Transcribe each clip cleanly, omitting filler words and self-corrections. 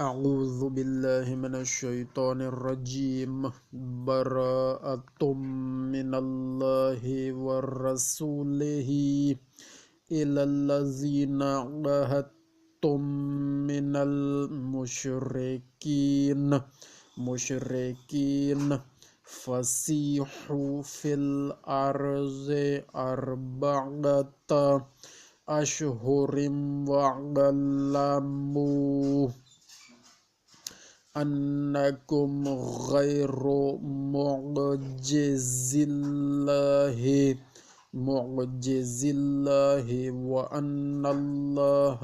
اعوذ باللہ من الشیطان الرجیم براءۃ من اللہ ورسولہ الی الذین عاہدتم من المشرکین فسیحوا فی الارض اربعۃ اشہر واعلموا انکم غیر معجز اللہ وان اللہ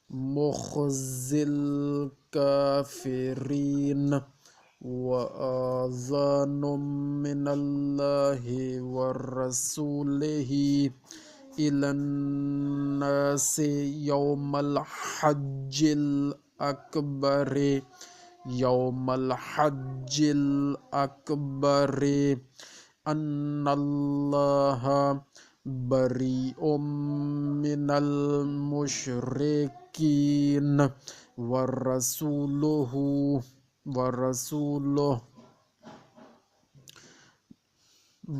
مخزی الکافرین وآذان من اللہ ورسولہ الی الناس یوم الحج الأکبر ان اللہ بریء من المشرکین ورسولہ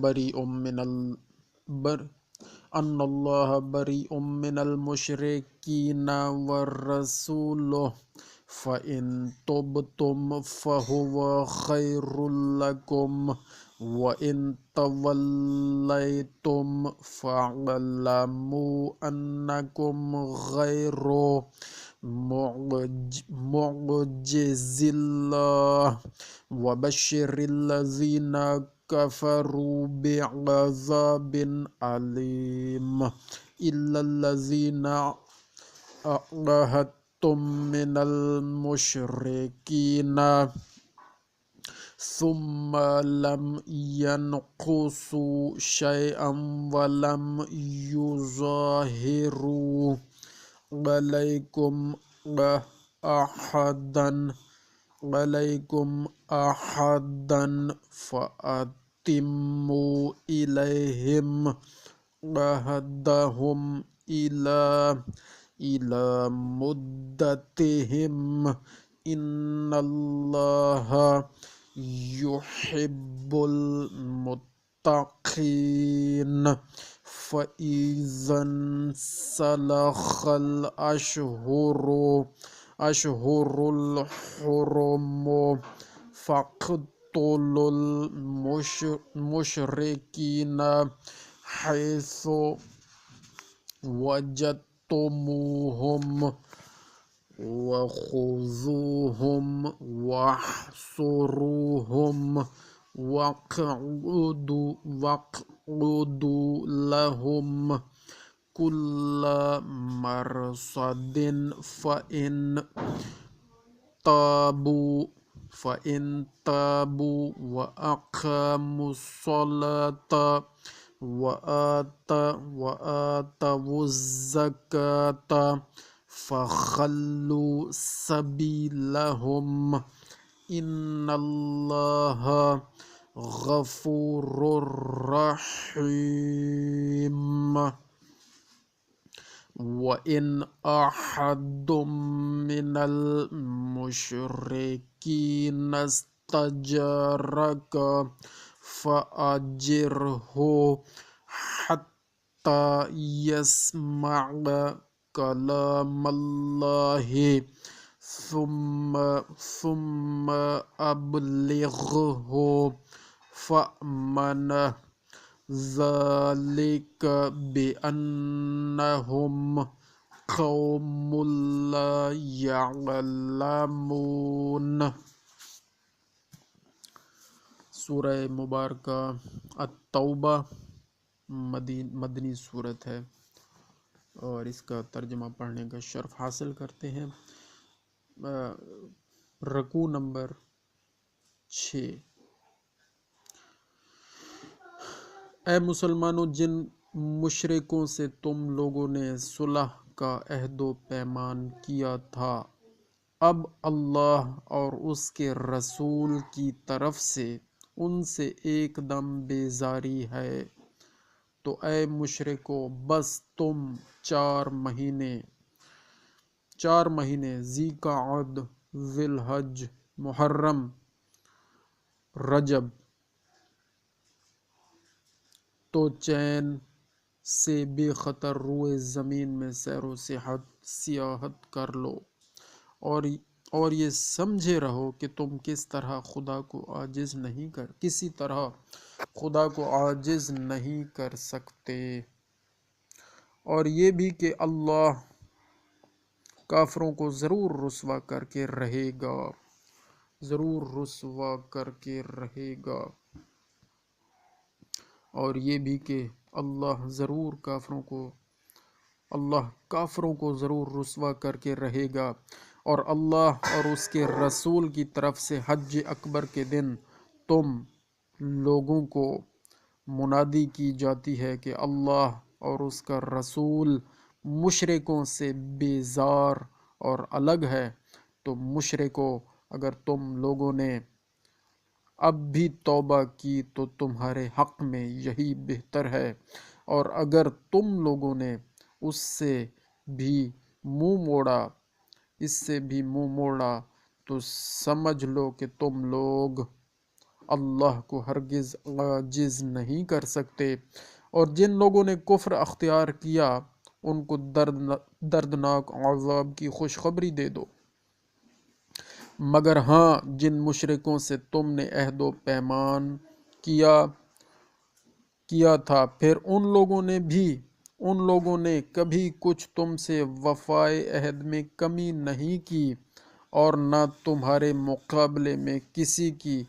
بریء من ان اللہ بریء من المشرکین ورسولہ فَإِن تُبْتُمْ فَهُوَ خَيْرٌ لَكُمْ وَإِن تَوَلَّيْتُمْ فَاعْلَمُوا أَنَّكُمْ غَيْرُ مُعْجِزِ اللَّهِ وَبَشِّرِ الَّذِينَ كَفَرُوا بِعَذَابٍ أَلِيمٍ إِلَّا الَّذِينَ عَاهَدتُّم من المشرکین ثم لم ينقصوا شيئا ولم يظاهروا عليكم أحدا فأتموا إليهم عهدهم إلى مدتهم إن الله يحب المتقين فإذا انسلخ الأشهر الحرم فاقتلوا المشركين حيث وجدتموهم وخذوهم واحصروهم واقعدوا لهم كل مرصد فإن تابوا وأقاموا الصلاة وآتوا الزكاة فخلوا سبيلهم إن الله غفور رحيم وَإِنْ أَحَدٌ مِّنَ الْمُشْرِكِينَ اسْتَجَارَكَ فَأَجِرْهُ حَتَّى يَسْمَعَ كَلَامَ اللَّهِ ثُمَّ أَبْلِغْهُ فَأْمَنَهُ ذَلِكَ بِأَنَّهُمْ قَوْمٌ لَا يَعْلَمُونَ۔ سورہ مبارکہ التوبہ مدنی صورت ہے اور اس کا ترجمہ پڑھنے کا شرف حاصل کرتے ہیں۔ رکوع نمبر 6۔ اے مسلمانوں، جن مشرکوں سے تم لوگوں نے صلح کا عہد و پیمان کیا تھا، اب اللہ اور اس کے رسول کی طرف سے ان سے ایک دم بیزاری ہے، تو اے مشرکو، بس تم 4 مہینے 4 مہینے ذی قعد، ذی الحج، محرم، رجب، تو چین سے بے خطر روئے زمین میں سیر و سیاحت کر لو، اور یہ سمجھے رہو کہ تم کس طرح خدا کو عاجز نہیں کسی طرح خدا کو عاجز نہیں کر سکتے، اور یہ بھی کہ اللہ کافروں کو ضرور رسوا کر کے رہے گا، ضرور رسوا کر کے رہے گا، اور یہ بھی کہ اللہ کافروں کو ضرور رسوا کر کے رہے گا، اور اللہ اور اس کے رسول کی طرف سے حج اکبر کے دن تم لوگوں کو منادی کی جاتی ہے کہ اللہ اور اس کا رسول مشرکوں سے بیزار اور الگ ہے، تو مشرکو، اگر تم لوگوں نے اب بھی توبہ کی تو تمہارے حق میں یہی بہتر ہے، اور اگر تم لوگوں نے اس سے بھی منہ موڑا تو سمجھ لو کہ تم لوگ اللہ کو ہرگز عاجز نہیں کر سکتے، اور جن لوگوں نے کفر اختیار کیا ان کو دردناک عذاب کی خوشخبری دے دو، مگر ہاں جن مشرکوں سے تم نے عہد و پیمان کیا تھا، پھر ان لوگوں نے کبھی کچھ تم سے وفائے عہد میں کمی نہیں کی، اور نہ تمہارے مقابلے میں کسی کی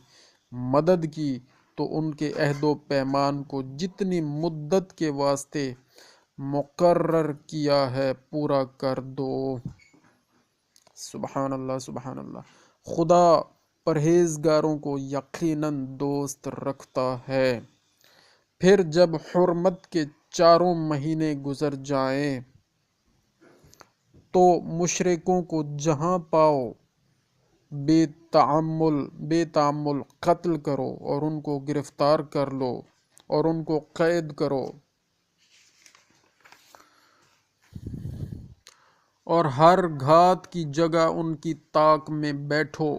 مدد کی، تو ان کے عہد و پیمان کو جتنی مدت کے واسطے مقرر کیا ہے پورا کر دو۔ سبحان اللہ، سبحان اللہ۔ خدا پرہیزگاروں کو یقیناً دوست رکھتا ہے۔ پھر جب حرمت کے 4 مہینے گزر جائیں تو مشرکوں کو جہاں پاؤ بے تعمل قتل کرو، اور ان کو گرفتار کر لو اور ان کو قید کرو، اور ہر گھات کی جگہ ان کی طاق میں بیٹھو۔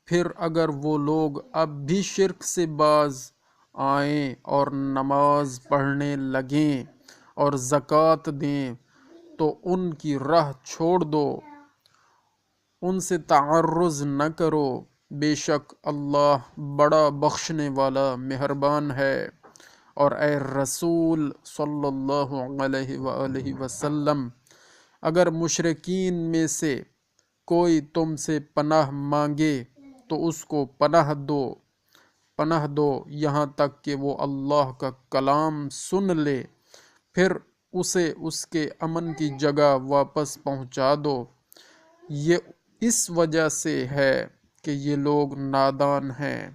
پھر اگر وہ لوگ اب بھی شرک سے باز آئیں اور نماز پڑھنے لگیں اور زکوٰۃ دیں تو ان کی راہ چھوڑ دو، ان سے تعرض نہ کرو، بے شک اللہ بڑا بخشنے والا مہربان ہے۔ اور اے رسول صلی اللہ علیہ وآلہ وسلم، اگر مشرکین میں سے کوئی تم سے پناہ مانگے تو اس کو پناہ دو یہاں تک کہ وہ اللہ کا کلام سن لے، پھر اسے اس کے امن کی جگہ واپس پہنچا دو، یہ اس وجہ سے ہے کہ یہ لوگ نادان ہیں۔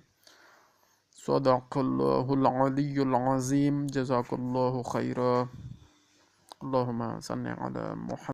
صدق اللہ العلی العظیم۔ جزاک اللہ خیرا۔ اللہم صل علی محمد۔